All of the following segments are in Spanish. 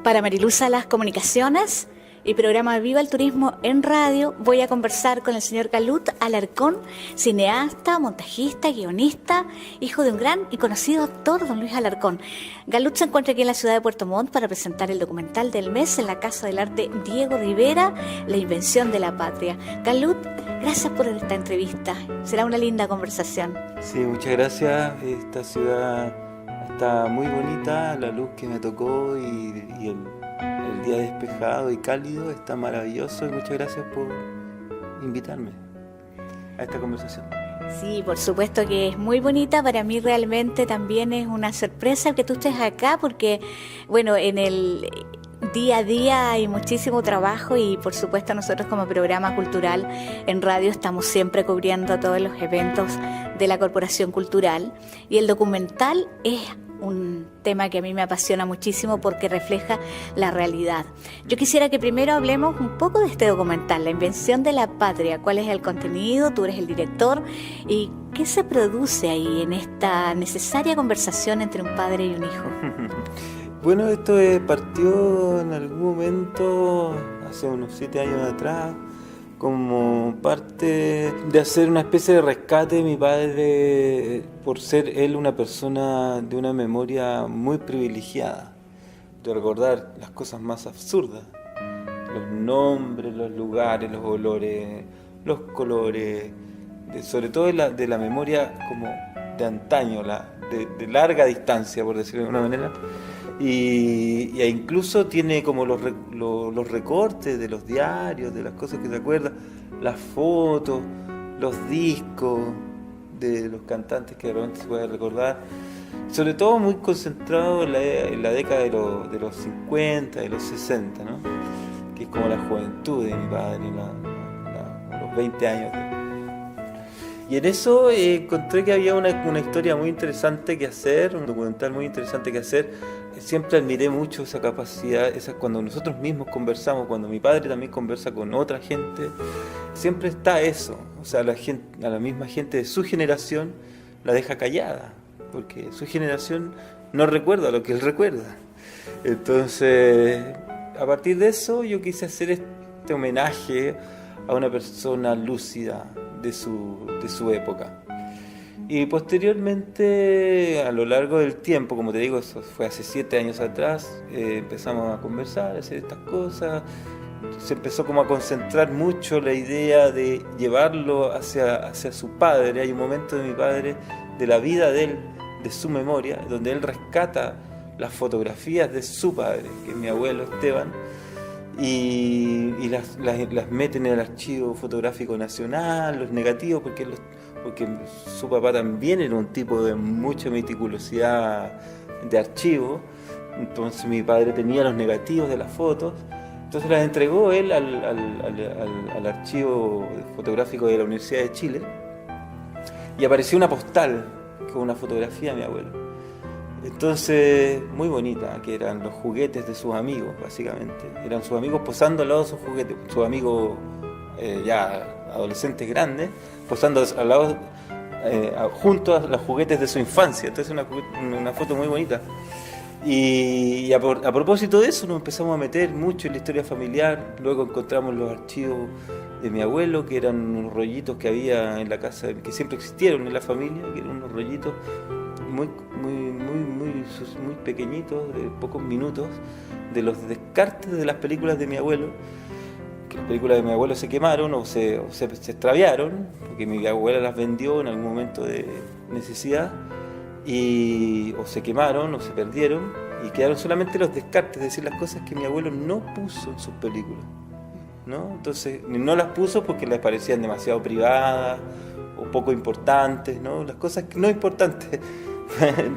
Para Mariluz Salas Comunicaciones y programa Viva el Turismo en Radio, voy a conversar con el señor Galut Alarcón, cineasta, montajista, guionista, hijo de un gran y conocido actor, don Luis Alarcón. Galut se encuentra aquí en la ciudad de Puerto Montt para presentar el documental del mes en la Casa del Arte Diego Rivera, La Invención de la Patria. Galut, gracias por esta entrevista. Será una linda conversación. Sí, muchas gracias. Esta ciudad está muy bonita, la luz que me tocó y el día despejado y cálido está maravilloso, y muchas gracias por invitarme a esta conversación. Sí, por supuesto que es muy bonita. Para mí realmente también es una sorpresa que tú estés acá porque, bueno, en el día a día hay muchísimo trabajo y por supuesto nosotros como programa cultural en radio estamos siempre cubriendo todos los eventos de la Corporación Cultural, y el documental es un tema que a mí me apasiona muchísimo porque refleja la realidad. Yo quisiera que primero hablemos un poco de este documental, La Invención de la Patria. ¿Cuál es el contenido? Tú eres el director. ¿Y qué se produce ahí en esta necesaria conversación entre un padre y un hijo? Bueno, esto partió en algún momento, hace unos 7 años atrás, como parte de hacer una especie de rescate de mi padre, por ser él una persona de una memoria muy privilegiada, de recordar las cosas más absurdas, los nombres, los lugares, los olores, los colores, sobre todo de la memoria como de antaño, de larga distancia, por decirlo de alguna manera. Y incluso tiene como los recortes de los diarios, de las cosas que se acuerda, las fotos, los discos de los cantantes que de repente se puede recordar, sobre todo muy concentrado en la década de los 50, de los 60, ¿no? Que es como la juventud de mi padre, los 20 años. Y en eso encontré que había una historia muy interesante que hacer, un documental muy interesante que hacer. Siempre admiré mucho esa capacidad, cuando nosotros mismos conversamos, cuando mi padre también conversa con otra gente, siempre está eso. O sea, a la misma gente de su generación la deja callada, porque su generación no recuerda lo que él recuerda. Entonces, a partir de eso yo quise hacer este homenaje a una persona lúcida de su época. Y posteriormente, a lo largo del tiempo, como te digo, eso fue hace 7 años atrás, empezamos a conversar, a hacer estas cosas. Se empezó como a concentrar mucho la idea de llevarlo hacia su padre. Hay un momento de mi padre, de la vida de él, de su memoria, donde él rescata las fotografías de su padre, que es mi abuelo Esteban, y las mete en el archivo fotográfico nacional, los negativos, porque su papá también era un tipo de mucha meticulosidad de archivo. Entonces mi padre tenía los negativos de las fotos, entonces las entregó él al archivo fotográfico de la Universidad de Chile, y apareció una postal con una fotografía de mi abuelo. Entonces, muy bonita, que eran los juguetes de sus amigos, básicamente. Eran sus amigos posando al lado de sus juguetes, sus amigos ya adolescentes grandes, posando al lado, junto a los juguetes de su infancia. Entonces, una foto muy bonita. Y a propósito de eso, nos empezamos a meter mucho en la historia familiar. Luego encontramos los archivos de mi abuelo, que eran unos rollitos que había en la casa, que siempre existieron en la familia, que eran unos rollitos muy pequeñitos, de pocos minutos, de los descartes de las películas de mi abuelo, que las películas de mi abuelo se quemaron o se extraviaron, porque mi abuela las vendió en algún momento de necesidad, o se quemaron o se perdieron, y quedaron solamente los descartes, es decir, las cosas que mi abuelo no puso en sus películas, ¿no? Entonces, no las puso porque les parecían demasiado privadas o poco importantes, ¿no? Las cosas no importantes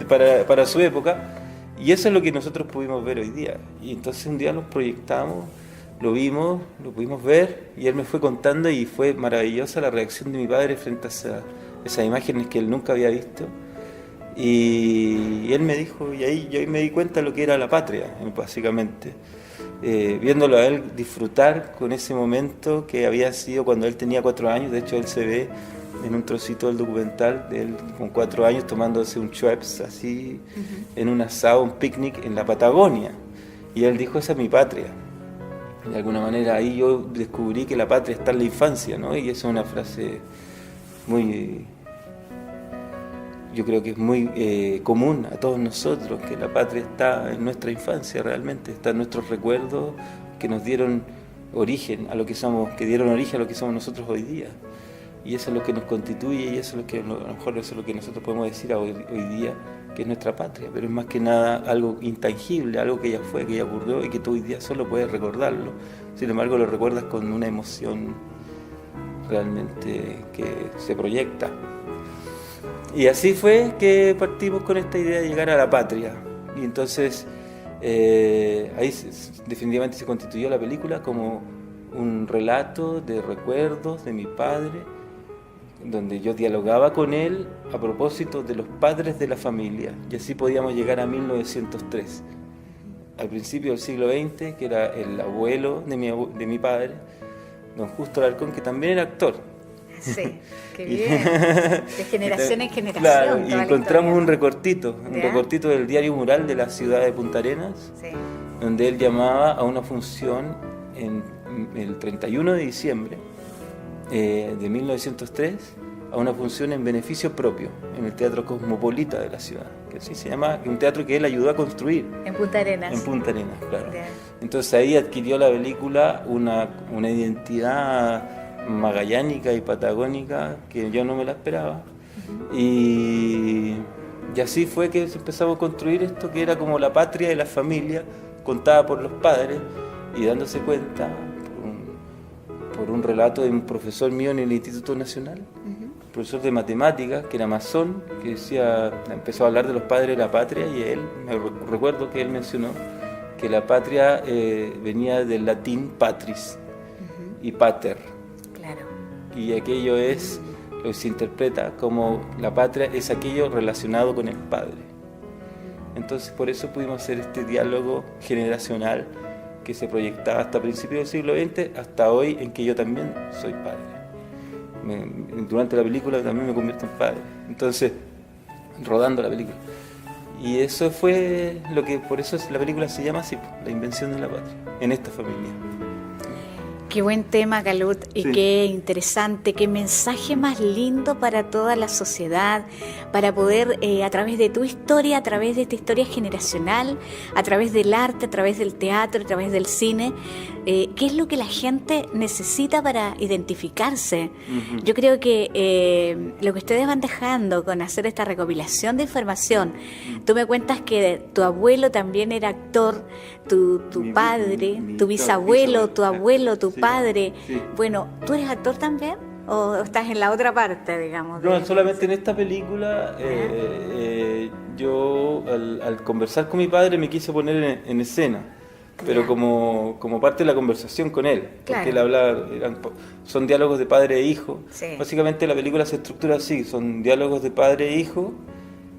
para su época, y eso es lo que nosotros pudimos ver hoy día. Y entonces un día nos proyectamos, lo vimos, lo pudimos ver, y él me fue contando, y fue maravillosa la reacción de mi padre frente a esas imágenes que él nunca había visto. Y él me dijo, y ahí yo me di cuenta de lo que era la patria, básicamente. Viéndolo a él disfrutar con ese momento que había sido cuando él tenía 4 años. De hecho, él se ve en un trocito del documental de él con 4 años tomándose un Schweppes así, en un asado, un picnic en la Patagonia. Y él dijo, esa es mi patria. De alguna manera ahí yo descubrí que la patria está en la infancia, ¿no? Y esa es una frase muy, yo creo que es muy común a todos nosotros, que la patria está en nuestra infancia realmente, está en nuestros recuerdos que nos dieron origen a lo que somos, que dieron origen a lo que somos nosotros hoy día. Y eso es lo que nos constituye y eso es lo que a lo mejor eso es lo que nosotros podemos decir hoy día, que es nuestra patria, pero es más que nada algo intangible, algo que ya fue, que ya ocurrió y que tú hoy día solo puedes recordarlo. Sin embargo, lo recuerdas con una emoción realmente que se proyecta. Y así fue que partimos con esta idea de llegar a la patria. Y entonces ahí definitivamente se constituyó la película como un relato de recuerdos de mi padre, donde yo dialogaba con él a propósito de los padres de la familia, y así podíamos llegar a 1903, al principio del siglo XX, que era el abuelo de mi padre, don Justo Alarcón, que también era actor. Sí, qué bien, de generación en generación. Claro, y encontramos un recortito del diario Mural de la ciudad de Punta Arenas, sí, donde él llamaba a una función en el 31 de diciembre de 1903, a una función en beneficio propio en el Teatro Cosmopolita de la ciudad, que así se llama, un teatro que él ayudó a construir. En Punta Arenas. En Punta Arenas, claro. Bien. Entonces ahí adquirió la película una identidad magallánica y patagónica que yo no me la esperaba. Uh-huh. Y así fue que empezamos a construir esto que era como la patria de la familia, contada por los padres y dándose cuenta por un relato de un profesor mío en el Instituto Nacional, profesor de matemáticas, que era masón, que empezó a hablar de los padres de la patria, y él, me recuerdo que él mencionó que la patria venía del latín patris y pater. Claro. Y aquello es, lo que se interpreta como la patria es aquello relacionado con el padre. Entonces por eso pudimos hacer este diálogo generacional que se proyectaba hasta principios del siglo XX, hasta hoy, en que yo también soy padre. Durante la película también me convierto en padre. Entonces, rodando la película. Y eso fue lo que, por eso la película se llama así, La invención de la patria, en esta familia. Qué buen tema, Galut, y sí, qué interesante, qué mensaje más lindo para toda la sociedad, para poder, a través de tu historia, a través de esta historia generacional, a través del arte, a través del teatro, a través del cine, qué es lo que la gente necesita para identificarse. Uh-huh. Yo creo que lo que ustedes van dejando con hacer esta recopilación de información, tú me cuentas que tu abuelo también era actor, tu padre, tu bisabuelo, tu abuelo, tu padre. Sí. Bueno, ¿tú eres actor también? ¿O estás en la otra parte, digamos? No, solamente en esta película yo al conversar con mi padre me quise poner en escena, pero como parte de la conversación con él, porque él hablaba, son diálogos de padre e hijo. Sí. Básicamente la película se estructura así, son diálogos de padre e hijo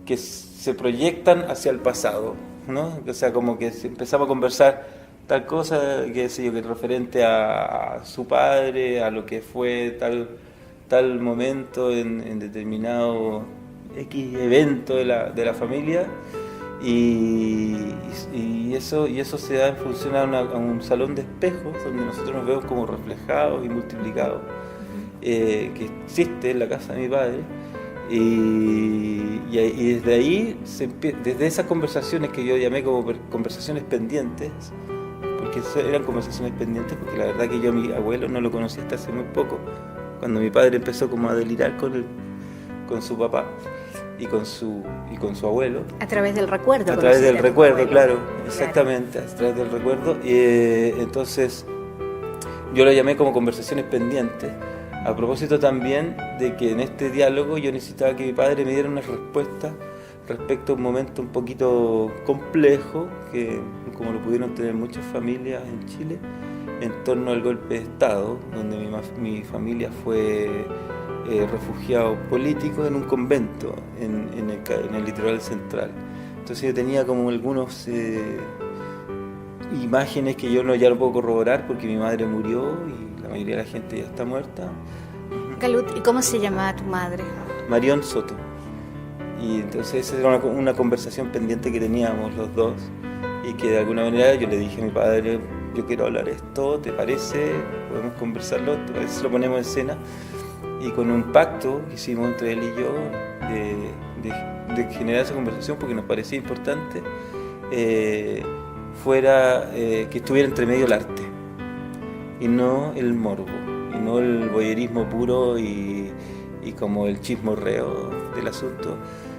que se proyectan hacia el pasado, ¿no? O sea, como que empezamos a conversar tal cosa, qué sé yo, que es referente a su padre, a lo que fue tal momento en determinado X evento de la familia, y eso se da en función a un salón de espejos donde nosotros nos vemos como reflejados y multiplicados, que existe en la casa de mi padre. Y desde ahí, desde esas conversaciones que yo llamé como conversaciones pendientes, porque eran conversaciones pendientes, porque la verdad que yo a mi abuelo no lo conocí hasta hace muy poco, cuando mi padre empezó como a delirar con su papá y con su abuelo. A través del recuerdo. A través del recuerdo, claro, exactamente, a través del recuerdo. Entonces yo lo llamé como conversaciones pendientes, a propósito también de que en este diálogo yo necesitaba que mi padre me diera una respuesta respecto a un momento un poquito complejo, que como lo pudieron tener muchas familias en Chile, en torno al golpe de Estado, donde mi familia fue refugiado político en un convento en el litoral central. Entonces yo tenía como algunos imágenes que yo ya no puedo corroborar porque mi madre murió y la mayoría de la gente ya está muerta. Galut, ¿y cómo se llamaba tu madre? Marión Soto. Y entonces esa era una conversación pendiente que teníamos los dos, y que de alguna manera yo le dije a mi padre, yo quiero hablar esto, ¿te parece? Podemos conversarlo, a veces lo ponemos en escena, y con un pacto que hicimos entre él y yo de generar esa conversación porque nos parecía importante, fuera que estuviera entre medio el arte y no el morbo y no el voyerismo puro y como el chismorreo del asunto,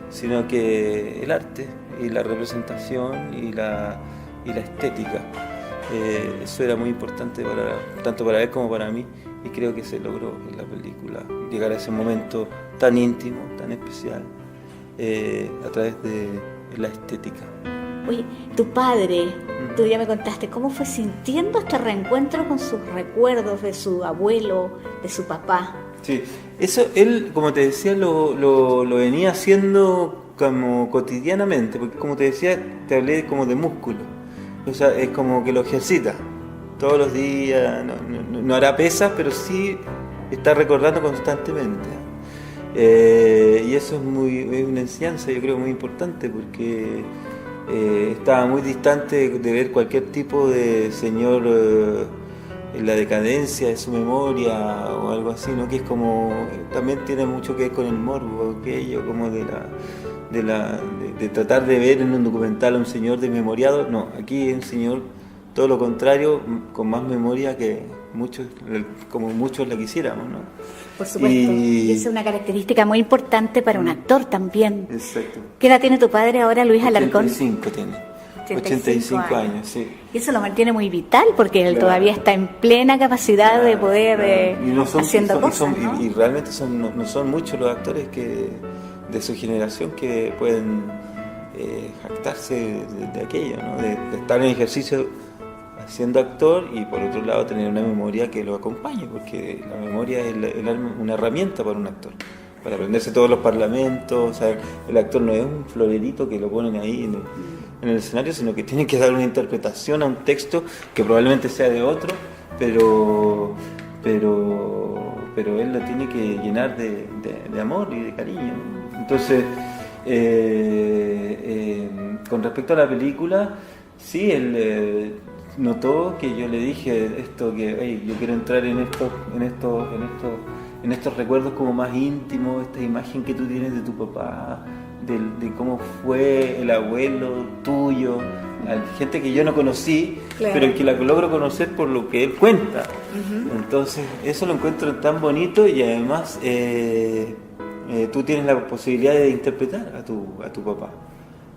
sino que el arte y la representación y la estética. Eso era muy importante tanto para él como para mí, y creo que se logró en la película llegar a ese momento tan íntimo, tan especial, a través de la estética. Oye, tu padre, tú ya me contaste, ¿cómo fue sintiendo este reencuentro con sus recuerdos de su abuelo, de su papá? Sí, eso él, como te decía, lo venía haciendo como cotidianamente, porque como te decía, te hablé como de músculo, o sea, es como que lo ejercita todos los días, no hará pesas, pero sí está recordando constantemente. Y eso es una enseñanza, yo creo, muy importante, porque estaba muy distante de ver cualquier tipo de señor en la decadencia de su memoria o algo así, ¿no? Que es como, también tiene mucho que ver con el morbo, aquello como de tratar de ver en un documental a un señor desmemoriado. No, aquí es un señor todo lo contrario, con más memoria que muchos, como muchos la quisiéramos, ¿no? Por supuesto, y esa es una característica muy importante para un actor también. Exacto. ¿Qué edad tiene tu padre ahora, Luis Alarcón? 85 tiene. 85 años, sí. Y eso lo mantiene muy vital, porque él todavía está en plena capacidad de poder haciendo cosas, ¿no? Y realmente no son muchos los actores de su generación que pueden jactarse de aquello, ¿no? De estar en ejercicio siendo actor y por otro lado tener una memoria que lo acompañe, porque la memoria es una herramienta para un actor, para aprenderse todos los parlamentos. O sea, el actor no es un florerito que lo ponen ahí en el escenario, sino que tiene que dar una interpretación a un texto que probablemente sea de otro, pero él lo tiene que llenar de amor y de cariño. Entonces, con respecto a la película, sí, él notó que yo le dije esto, que hey, yo quiero entrar en estos recuerdos como más íntimos, esta imagen que tú tienes de tu papá, de cómo fue el abuelo tuyo, gente que yo no conocí, claro, pero que la logro conocer por lo que él cuenta. Uh-huh. Entonces eso lo encuentro tan bonito, y además tú tienes la posibilidad de interpretar a tu papá.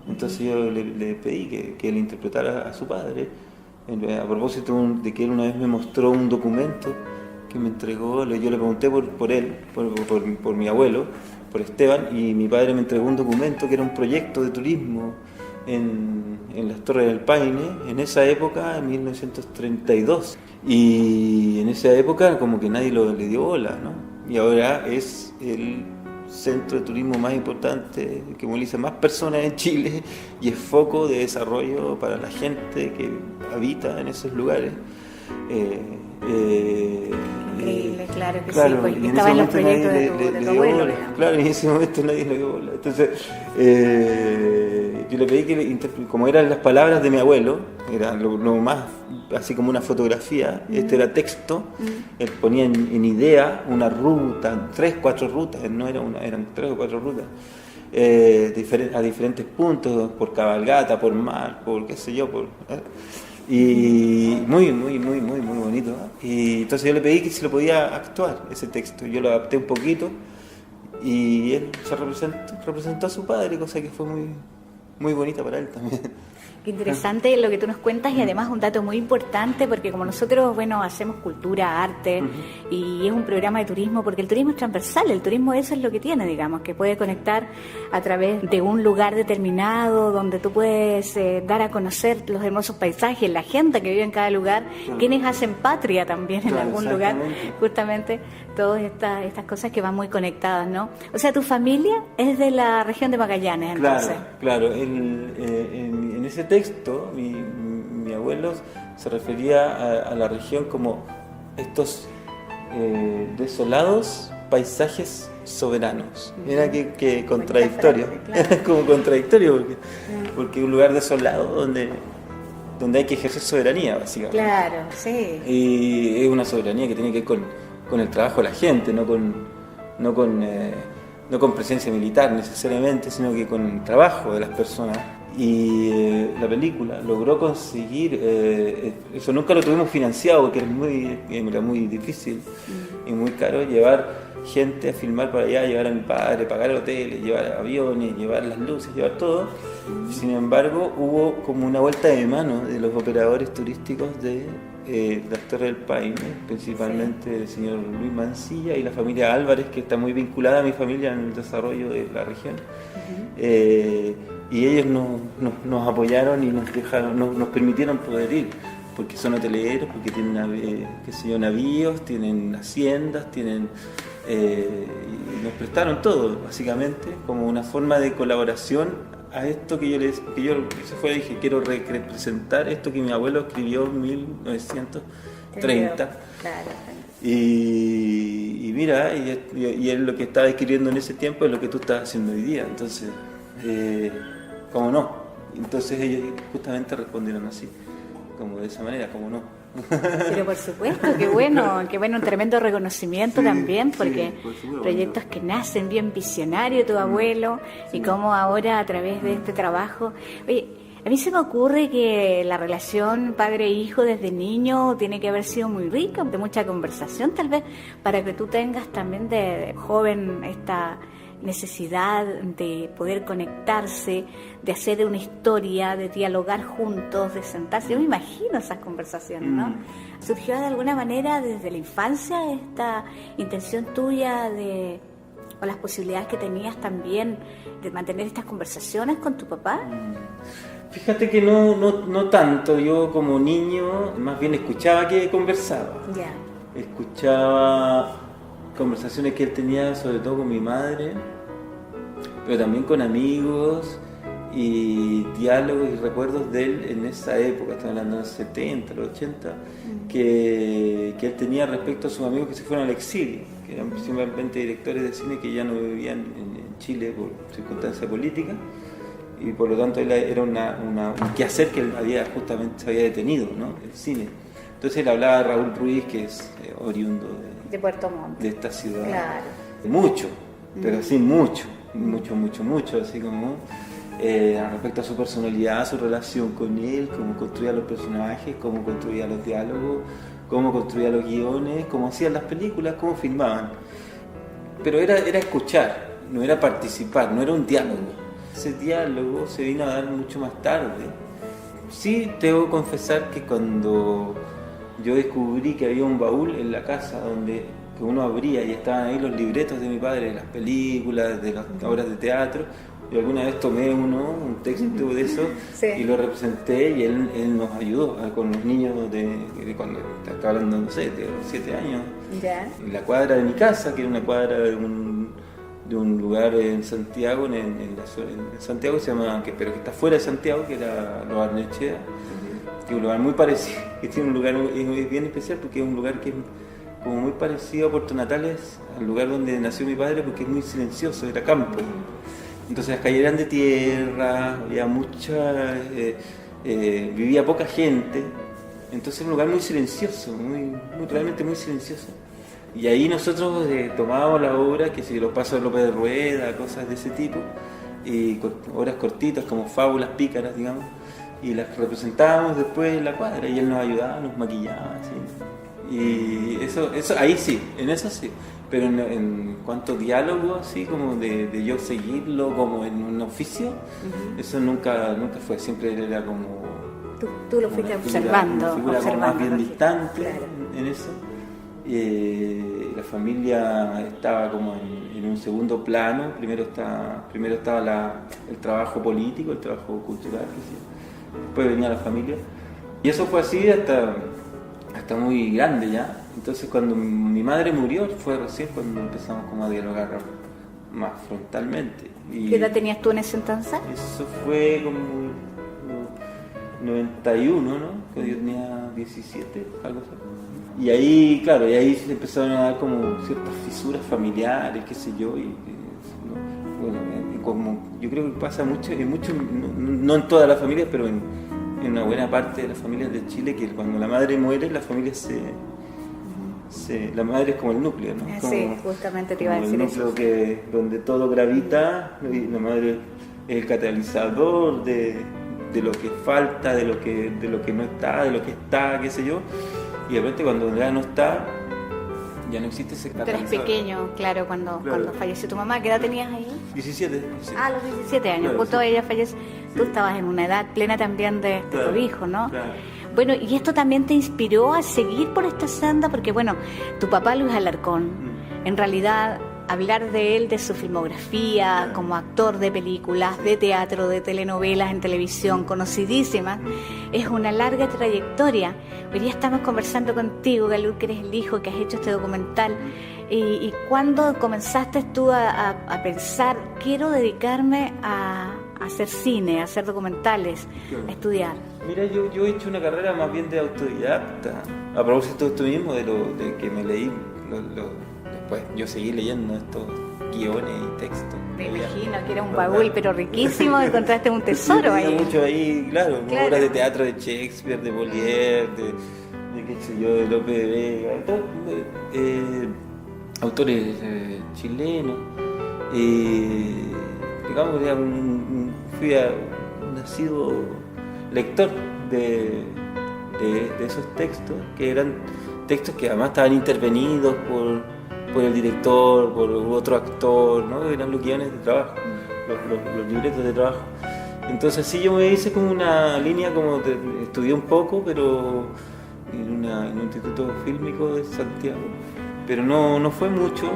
Entonces yo le pedí que él interpretara a su padre, a propósito de que él una vez me mostró un documento que me entregó. Yo le pregunté por él, por mi abuelo, por Esteban, y mi padre me entregó un documento que era un proyecto de turismo en las Torres del Paine, en esa época, en 1932. Y en esa época como que nadie le dio bola, ¿no? Y ahora es el centro de turismo más importante, que moviliza más personas en Chile y es foco de desarrollo para la gente que habita en esos lugares. Increíble, claro que sí, pues estaba en los proyectos de tu abuelo. Claro, en ese momento nadie le dio bola. Entonces, yo le pedí que, como eran las palabras de mi abuelo, era lo más, así como una fotografía, este era texto, él ponía en idea una ruta, 3-4 rutas, no era una, eran 3 o 4 rutas, a diferentes puntos, por cabalgata, por mar, por qué sé yo, y muy bonito, ¿no? Y entonces yo le pedí que si lo podía actuar ese texto, yo lo adapté un poquito y él se representó a su padre, cosa que fue muy bonita para él también. Qué interesante lo que tú nos cuentas, y además un dato muy importante, porque como nosotros, hacemos cultura, arte, y es un programa de turismo, porque el turismo es transversal, el turismo eso es lo que tiene, digamos, que puede conectar a través de un lugar determinado, donde tú puedes dar a conocer los hermosos paisajes, la gente que vive en cada lugar, quienes hacen patria también en algún lugar, justamente todas estas cosas que van muy conectadas, ¿no? O sea, tu familia es de la región de Magallanes, entonces. Claro, en ese texto mi abuelo se refería a la región como estos desolados paisajes soberanos. Era que contradictorio, era como contradictorio, porque un lugar desolado donde donde hay que ejercer soberanía, básicamente. Claro, sí. Y es una soberanía que tiene que ver con el trabajo de la gente, no con presencia militar necesariamente, sino que con el trabajo de las personas. Y la película logró conseguir, eso nunca lo tuvimos financiado porque era muy difícil y muy caro llevar gente a filmar para allá, llevar a mi padre, pagar el hotel, llevar aviones, llevar las luces, llevar todo. Sin embargo, hubo como una vuelta de mano de los operadores turísticos de las Torres del Paine, principalmente el señor Luis Mancilla y la familia Álvarez, que está muy vinculada a mi familia en el desarrollo de la región. Y ellos nos apoyaron y nos permitieron poder ir, porque son hoteleros, porque tienen navíos, tienen haciendas, y nos prestaron todo, básicamente, como una forma de colaboración a esto que yo dije, quiero representar esto que mi abuelo escribió en 1930. Claro. Y mira, y él lo que estaba escribiendo en ese tiempo es lo que tú estás haciendo hoy día, entonces, ¿cómo no? Entonces ellos justamente respondieron así, como de esa manera, ¿cómo no? Pero por supuesto, qué bueno, un tremendo reconocimiento también, porque proyectos que nacen bien visionarios, tu abuelo, y cómo ahora a través de este trabajo. Oye, a mí se me ocurre que la relación padre-hijo desde niño tiene que haber sido muy rica, de mucha conversación tal vez, para que tú tengas también de joven esta necesidad de poder conectarse, de hacer una historia, de dialogar juntos, de sentarse. Yo me imagino esas conversaciones, ¿no? ¿Surgió de alguna manera desde la infancia esta intención tuya o las posibilidades que tenías también de mantener estas conversaciones con tu papá? Fíjate que no tanto. Yo como niño más bien escuchaba que conversaba. Ya. Escuchaba conversaciones que él tenía, sobre todo con mi madre, pero también con amigos, y diálogos y recuerdos de él en esa época, estamos hablando de los 70, los 80, que él tenía respecto a sus amigos que se fueron al exilio, que eran principalmente directores de cine que ya no vivían en Chile por circunstancias políticas, y por lo tanto él era un quehacer que él justamente se había detenido, ¿no? El cine. Entonces él hablaba de Raúl Ruiz, que es oriundo de Puerto Montt, de esta ciudad. Claro. Mucho, pero así mucho, así como respecto a su personalidad, su relación con él, cómo construía los personajes, cómo construía los diálogos, cómo construía los guiones, cómo hacían las películas, cómo filmaban. Pero era escuchar, no era participar, no era un diálogo. Ese diálogo se vino a dar mucho más tarde. Sí, tengo que confesar que cuando yo descubrí que había un baúl en la casa que uno abría y estaban ahí los libretos de mi padre, de las películas, de las obras de teatro. Yo alguna vez tomé un texto de eso, y lo representé, y él nos ayudó con los niños de cuando estaba hablando, no sé, de 7 años. Ya. En la cuadra de mi casa, que era una cuadra de un lugar en Santiago, en Santiago se llama, pero que está fuera de Santiago, que era Lo Barnechea, que es un lugar muy parecido, que tiene un lugar bien especial, porque es un lugar que es como muy parecido a Puerto Natales, al lugar donde nació mi padre, porque es muy silencioso, era campo. Entonces las calles eran de tierra, había vivía poca gente, entonces era un lugar muy silencioso, realmente muy silencioso. Y ahí nosotros tomábamos la obra, que si los pasos de López de Rueda, cosas de ese tipo, y obras cortitas como fábulas pícaras, digamos, y las representábamos después en la cuadra, y él nos ayudaba, nos maquillaba, así. Y eso ahí sí, en eso sí. Pero en cuanto a diálogo, así como de yo seguirlo como en un oficio, eso nunca fue. Siempre él era como... Tú lo fuiste observando. Una figura más bien distante, claro, en eso. La familia estaba como en un segundo plano. Primero estaba el trabajo político, el trabajo cultural, después venía la familia. Y eso fue así hasta muy grande ya. Entonces cuando mi madre murió fue recién cuando empezamos como a dialogar más frontalmente. ¿Qué edad tenías tú en ese entonces? Eso fue como 91, ¿no? Que yo tenía 17, algo así. Y ahí, claro, se empezaron a dar como ciertas fisuras familiares, qué sé yo, bueno, como yo creo que pasa mucho, no en todas las familias, pero en en una buena parte de las familias de Chile, que cuando la madre muere, la familia la madre es como el núcleo, ¿no? Sí, justamente te iba a decir el núcleo donde todo gravita, y la madre es el catalizador de lo que falta, de lo que no está, de lo que está, qué sé yo, y de repente cuando ya no está, ya no existe ese catalizador. Tú eres pequeño, claro, cuando falleció tu mamá. ¿Qué edad tenías ahí? 17. Ah, los 17 años, claro, justo sí. ella falleció. Tú estabas en una edad plena también de tu hijo, ¿no? Claro. Bueno, y esto también te inspiró a seguir por esta senda, porque bueno, tu papá Luis Alarcón, en realidad hablar de él, de su filmografía, como actor de películas, de teatro, de telenovelas en televisión, conocidísimas, es una larga trayectoria. Hoy día estamos conversando contigo, Galur, que eres el hijo, que has hecho este documental. ¿Y cuándo comenzaste tú a pensar, quiero dedicarme a hacer cine, a hacer documentales, a estudiar? Mira, yo he hecho una carrera más bien de autodidacta. A propósito de esto mismo, de que me leí, después yo seguí leyendo estos guiones y textos. Me imagino que era un baúl, pero riquísimo, encontraste un tesoro sí, ahí. Mucho ahí, claro, obras de teatro de Shakespeare, de Molière, de qué sé yo, de Lope de Vega, autores chilenos. Digamos, fui nacido lector de esos textos, que eran textos que además estaban intervenidos por el director, por otro actor, ¿no? Eran los guiones de trabajo, los libretos de trabajo. Entonces sí, yo me hice como una línea, estudié un poco, pero en un instituto fílmico de Santiago, pero no fue mucho,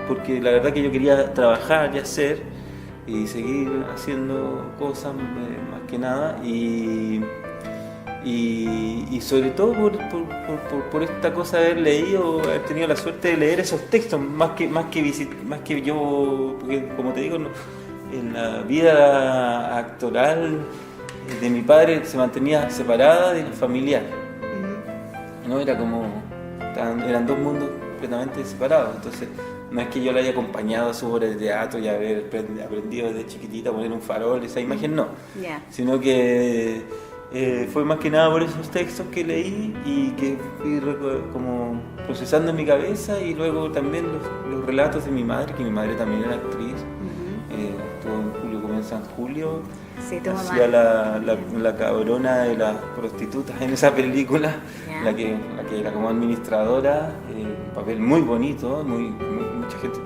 porque la verdad que yo quería trabajar y hacer y seguir haciendo cosas más que nada, y sobre todo por esta cosa de haber leído, haber tenido la suerte de leer esos textos, más que yo, porque como te digo, en la vida actoral de mi padre se mantenía separada de la familiar, ¿no? Eran dos mundos completamente separados. Entonces no es que yo le haya acompañado a su obra de teatro y haber aprendido desde chiquitita a poner un farol, esa imagen no, sino que fue más que nada por esos textos que leí y que fui como procesando en mi cabeza, y luego también los relatos de mi madre, que mi madre también era actriz, estuvo en Julio Comienza en Julio, sí, hacía la cabrona de las prostitutas en esa película, la que era como administradora, un papel muy bonito, mucha gente,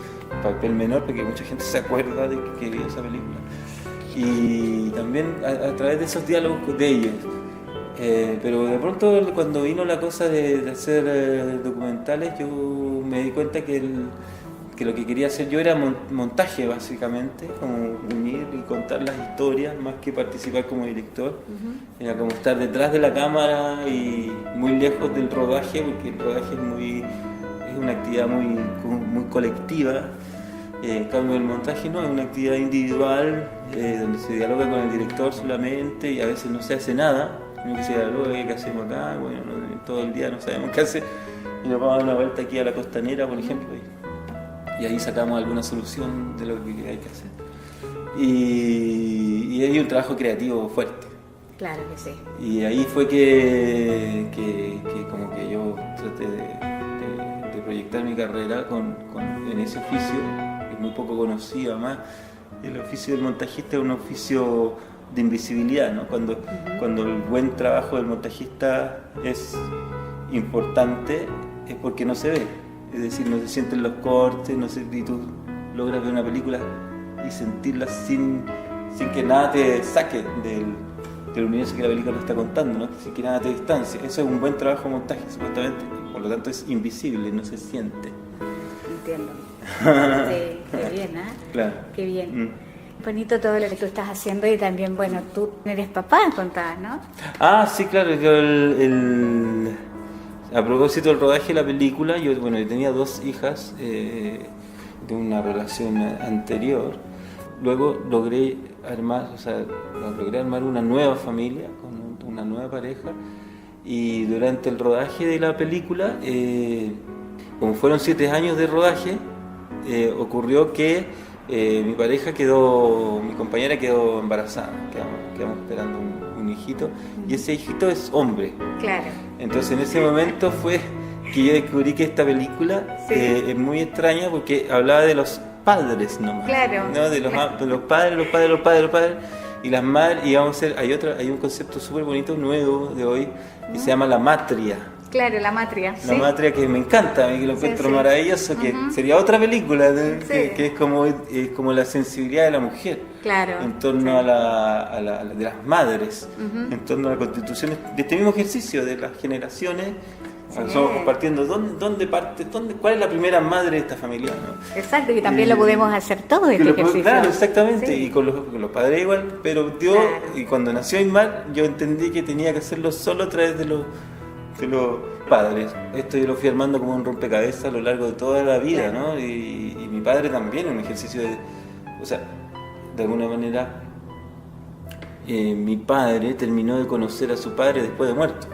papel menor porque mucha gente se acuerda de que vio esa película. Y también a través de esos diálogos de ellos. Pero de pronto cuando vino la cosa de hacer documentales, yo me di cuenta que lo que quería hacer yo era montaje, básicamente, como unir y contar las historias más que participar como director. Era como estar detrás de la cámara y muy lejos del rodaje, porque el rodaje es una actividad muy colectiva. En cambio el montaje no, es una actividad individual, donde se dialoga con el director solamente, y a veces no se hace nada, sino que se dialoga, ¿qué hacemos acá? Bueno, todo el día no sabemos qué hacer, y nos vamos a dar una vuelta aquí a la Costanera, por ejemplo, y ahí sacamos alguna solución de lo que hay que hacer. Y hay un trabajo creativo fuerte. Claro que sí. Y ahí fue que como que yo traté de proyectar mi carrera en ese oficio, que es muy poco conocido. Además, el oficio del montajista es un oficio de invisibilidad, ¿no? Cuando el buen trabajo del montajista es importante, es porque no se ve. Es decir, no se sienten los cortes, y tú logras ver una película y sentirla sin que nada te saque del universo que la película te está contando, ¿no? Sin que nada te distancie. Eso es un buen trabajo de montaje, supuestamente. Por lo tanto es invisible, no se siente. Entiendo. Sí, qué bien, ¿eh? Claro. Qué bien. Bonito todo lo que tú estás haciendo, y también, bueno, tú eres papá, contabas, ¿no? Ah, sí, claro. Yo a propósito del rodaje de la película, yo tenía 2 hijas de una relación anterior. Luego logré armar una nueva familia, con una nueva pareja, y durante el rodaje de la película, como fueron 7 años de rodaje, ocurrió que mi compañera quedó embarazada, quedamos esperando un un hijito, y ese hijito es hombre. Claro. Entonces en ese momento fue que yo descubrí que esta película es muy extraña porque hablaba de los padres nomás. Claro. ¿No? De los padres, y las madres, y vamos a hacer, hay un concepto súper bonito, nuevo de hoy, que se llama la matria. Claro, la matria. La matria que me encanta, que lo encuentro maravilloso, que sería otra película, ¿no? Que es como la sensibilidad de la mujer. Claro. En torno a de las madres, en torno a la constitución de este mismo ejercicio de las generaciones. Estamos compartiendo cuál es la primera madre de esta familia, ¿no? Exacto, que también lo podemos hacer todo este ejercicio. Claro, exactamente, y con los padres igual, pero y cuando nació Aymar, yo entendí que tenía que hacerlo solo a través de los padres. Esto yo lo fui armando como un rompecabezas a lo largo de toda la vida, ¿no? Y mi padre también, un ejercicio o sea, de alguna manera, mi padre terminó de conocer a su padre después de muerto.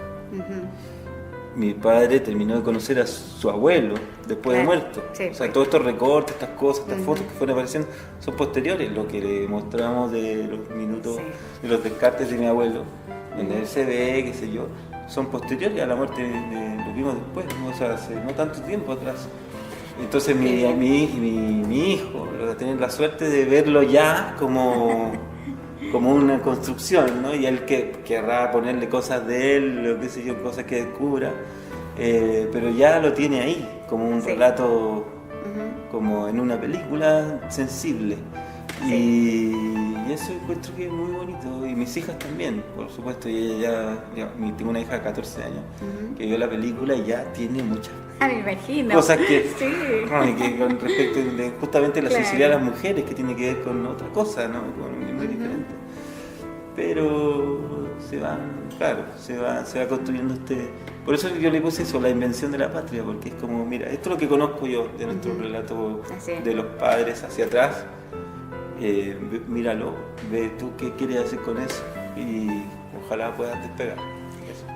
Mi padre terminó de conocer a su abuelo después de muerto. O sea, todos estos recortes, estas cosas, estas fotos que fueron apareciendo son posteriores. Lo que le mostramos de los minutos, de los descartes de mi abuelo, donde él se ve, qué sé yo, son posteriores a la muerte, lo vimos después, ¿no? O sea, hace no tanto tiempo atrás. Entonces mi hijo va a tener la suerte de verlo ya como una construcción, ¿no? Y él querrá ponerle cosas de él, lo que sé yo, cosas que descubra, pero ya lo tiene ahí, como un relato, como en una película sensible. Y eso encuentro que es muy bonito, y mis hijas también, por supuesto, y ella tengo una hija de 14 años que vio la película y ya tiene muchas me imagino. cosas que con respecto justamente la sensibilidad de las mujeres, que tiene que ver con otra cosa, ¿no? Muy diferente. Pero se va construyendo por eso yo le puse eso, la invención de la patria, porque es como, mira, esto es lo que conozco yo de nuestro relato de los padres hacia atrás. Míralo, ve tú qué quieres hacer con eso y ojalá puedas despegar.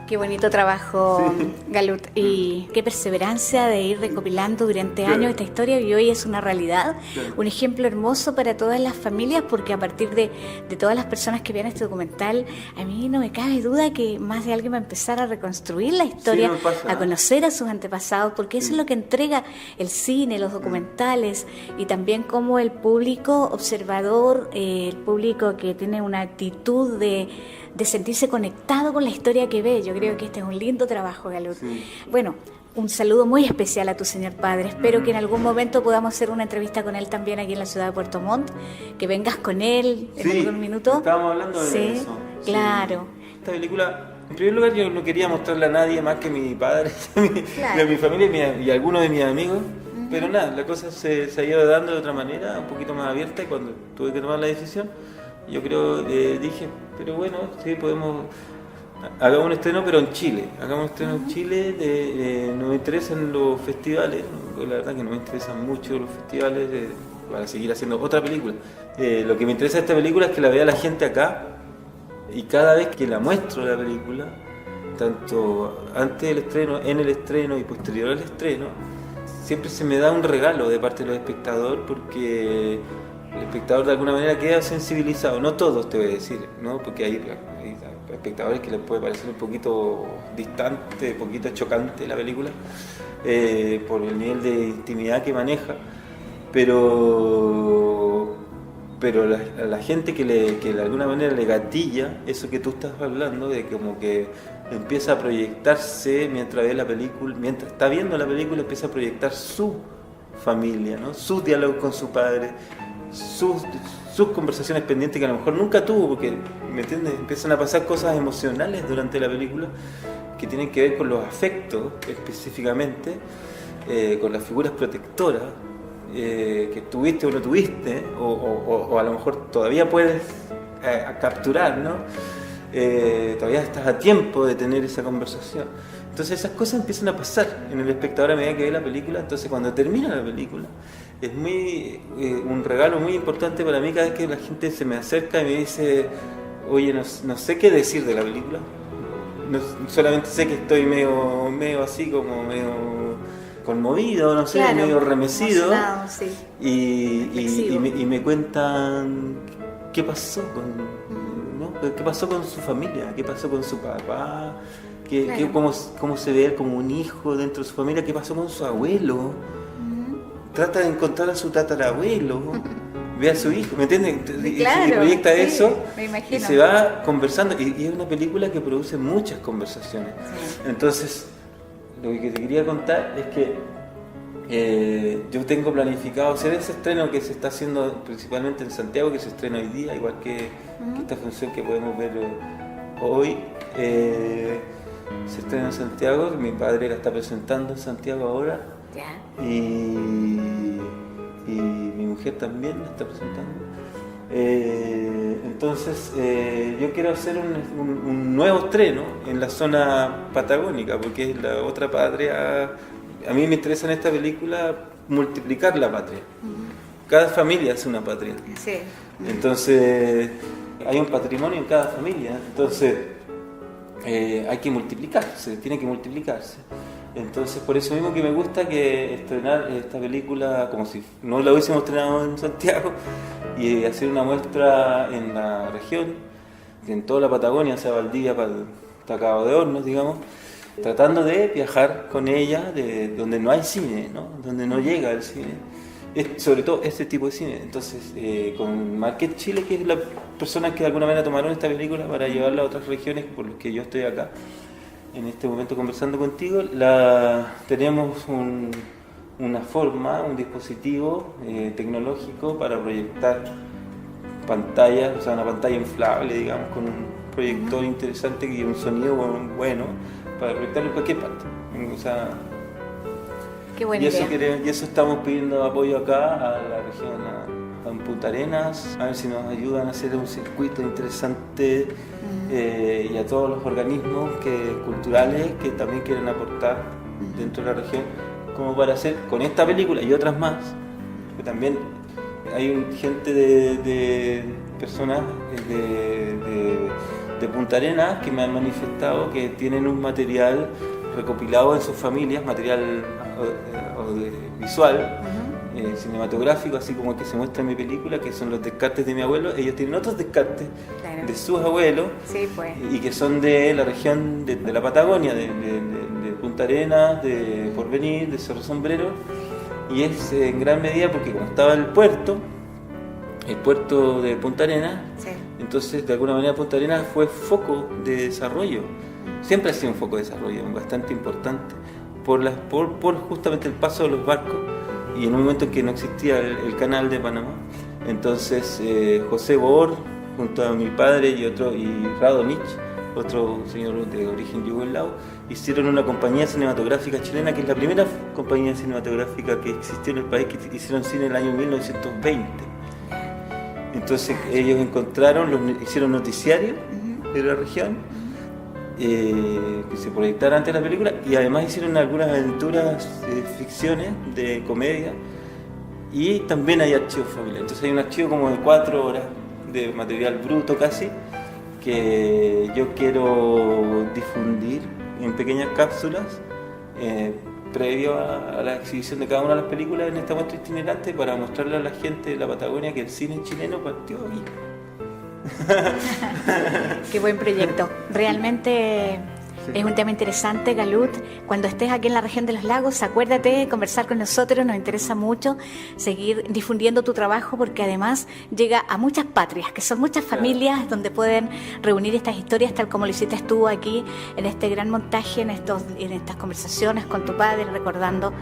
Qué bonito trabajo, Galut, y qué perseverancia de ir recopilando durante años esta historia, y hoy es una realidad, un ejemplo hermoso para todas las familias, porque a partir de todas las personas que vean este documental, a mí no me cabe duda que más de alguien va a empezar a reconstruir la historia, a conocer a sus antepasados, porque eso es lo que entrega el cine, los documentales, y también como el público observador, el público que tiene una actitud de sentirse conectado con la historia que ve. Yo creo que este es un lindo trabajo, Galut. Bueno, un saludo muy especial a tu señor padre. Espero que en algún momento podamos hacer una entrevista con él también aquí en la ciudad de Puerto Montt, que vengas con él en algún minuto. Estábamos hablando de eso. Claro. Esta película, en primer lugar, yo no quería mostrarla a nadie más que mi padre, de mi familia y algunos de mis amigos. Pero nada, la cosa se ha ido dando de otra manera, un poquito más abierta, y cuando tuve que tomar la decisión, yo creo, dije, pero bueno, sí, hagamos un estreno, pero en Chile. Hagamos un estreno en Chile. No me interesan los festivales, ¿no? La verdad que no me interesan mucho los festivales para seguir haciendo otra película. Lo que me interesa de esta película es que la vea la gente acá, y cada vez que la muestro la película, tanto antes del estreno, en el estreno y posterior al estreno, siempre se me da un regalo de parte del espectador, porque el espectador de alguna manera queda sensibilizado. No todos, te voy a decir, ¿no? Porque hay espectadores que les puede parecer un poquito distante, un poquito chocante la película, por el nivel de intimidad que maneja, pero la gente que de alguna manera le gatilla eso que tú estás hablando, de como que empieza a proyectarse mientras ve la película, mientras está viendo la película, empieza a proyectar su familia, ¿no? Sus diálogos con su padre, sus conversaciones pendientes que a lo mejor nunca tuvo, porque, ¿me entiendes? Empiezan a pasar cosas emocionales durante la película que tienen que ver con los afectos específicamente, con las figuras protectoras que tuviste o no tuviste, o a lo mejor todavía puedes capturar, ¿no? Todavía estás a tiempo de tener esa conversación. Entonces esas cosas empiezan a pasar en el espectador a medida que ve la película. Entonces cuando termina la película es un regalo muy importante para mí cada vez que la gente se me acerca y me dice, oye, no sé qué decir de la película, solamente sé que estoy medio así, como medio conmovido, no sé, medio remecido, sí. y me cuentan qué pasó qué pasó con su familia, qué pasó con su papá, Claro. cómo se ve él como un hijo dentro de su familia, qué pasó con su abuelo. Trata de encontrar a su tatarabuelo, ve a su hijo, ¿me entiendes? Y Claro, proyecta sí, eso me y imagino. se va conversando. Y es una película que produce muchas conversaciones. Sí. Entonces, lo que te quería contar es que yo tengo planificado hacer ese estreno que se está haciendo principalmente en Santiago, que se estrena hoy día, igual que esta función que podemos ver hoy. Se estrena en Santiago, mi padre la está presentando en Santiago ahora. Ya. Y mi mujer también la está presentando. Entonces yo quiero hacer un nuevo estreno en la zona patagónica, porque es la otra patria. A mí me interesa en esta película multiplicar la patria. Cada familia es una patria. Sí. Entonces hay un patrimonio en cada familia. Entonces hay que multiplicarse, tiene que multiplicarse. Entonces, por eso mismo que me gusta que estrenar esta película como si no la hubiésemos estrenado en Santiago y hacer una muestra en la región, en toda la Patagonia, o sea, Valdivia, hasta Cabo de Hornos, digamos, tratando de viajar con ella de donde no hay cine, ¿no? Donde no llega el cine. Sobre todo este tipo de cine. Entonces, con Market Chile, que es la persona que de alguna manera tomaron esta película para llevarla a otras regiones por las que yo estoy acá en este momento conversando contigo, tenemos una forma, un dispositivo tecnológico para proyectar pantallas, o sea, una pantalla inflable, digamos, con un proyector interesante y un sonido bueno para proyectarlo en cualquier parte. O sea, Qué buena y idea. eso estamos pidiendo apoyo acá a la región, a Punta Arenas, a ver si nos ayudan a hacer un circuito interesante y a todos los organismos culturales que también quieren aportar dentro de la región, como para hacer con esta película y otras más, que también hay gente de personas de Punta Arenas que me han manifestado que tienen un material recopilado en sus familias, material visual, cinematográfico, así como el que se muestra en mi película, que son los descartes de mi abuelo. Ellos tienen otros descartes Claro. de sus abuelos Sí, pues. y que son de la región de la Patagonia, de Punta Arenas, de Porvenir, de Cerro Sombrero, y es en gran medida porque como estaba el puerto de Punta Arenas, Sí. entonces de alguna manera Punta Arenas fue foco de desarrollo, siempre ha sido un foco de desarrollo bastante importante por justamente el paso de los barcos y en un momento en que no existía el canal de Panamá. Entonces José Bor, junto a mi padre y Radonich, otro señor de origen yugoslavo, hicieron una compañía cinematográfica chilena que es la primera compañía cinematográfica que existió en el país, que hicieron cine en el año 1920. Entonces ellos hicieron noticiarios de la región que se proyectara antes de la película y además hicieron algunas aventuras, ficciones de comedia y también hay archivos familiares. Entonces hay un archivo como de 4 horas de material bruto casi que yo quiero difundir en pequeñas cápsulas previo a la exhibición de cada una de las películas en esta muestra itinerante para mostrarle a la gente de la Patagonia que el cine chileno partió aquí. Qué buen proyecto. Realmente es un tema interesante, Galut. Cuando estés aquí en la región de los lagos, acuérdate de conversar con nosotros. Nos interesa mucho seguir difundiendo tu trabajo porque además llega a muchas patrias, que son muchas familias donde pueden reunir estas historias tal como lo hiciste tú aquí en este gran montaje, en estas conversaciones con tu padre, recordando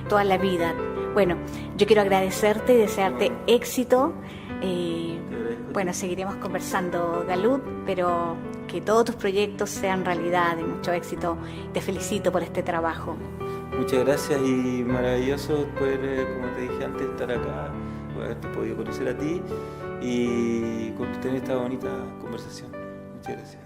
toda la vida. Bueno, yo quiero agradecerte y desearte éxito. Bueno, seguiremos conversando, Galut, pero que todos tus proyectos sean realidad y mucho éxito. Te felicito por este trabajo. Muchas gracias y maravilloso poder, como te dije antes, estar acá, haberte podido conocer a ti y tener esta bonita conversación. Muchas gracias.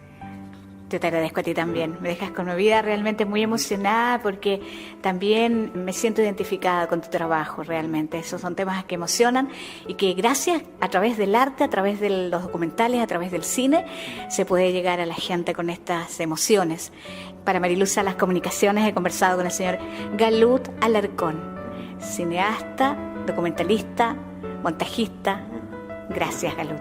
Yo te agradezco a ti también. Me dejas conmovida, realmente muy emocionada porque también me siento identificada con tu trabajo, realmente. Esos son temas que emocionan y que gracias a través del arte, a través de los documentales, a través del cine, se puede llegar a la gente con estas emociones. Para Mariluz Salas Comunicaciones he conversado con el señor Galut Alarcón, cineasta, documentalista, montajista. Gracias, Galut.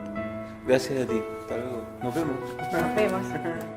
Gracias a ti. Hasta luego. Nos vemos. Nos vemos.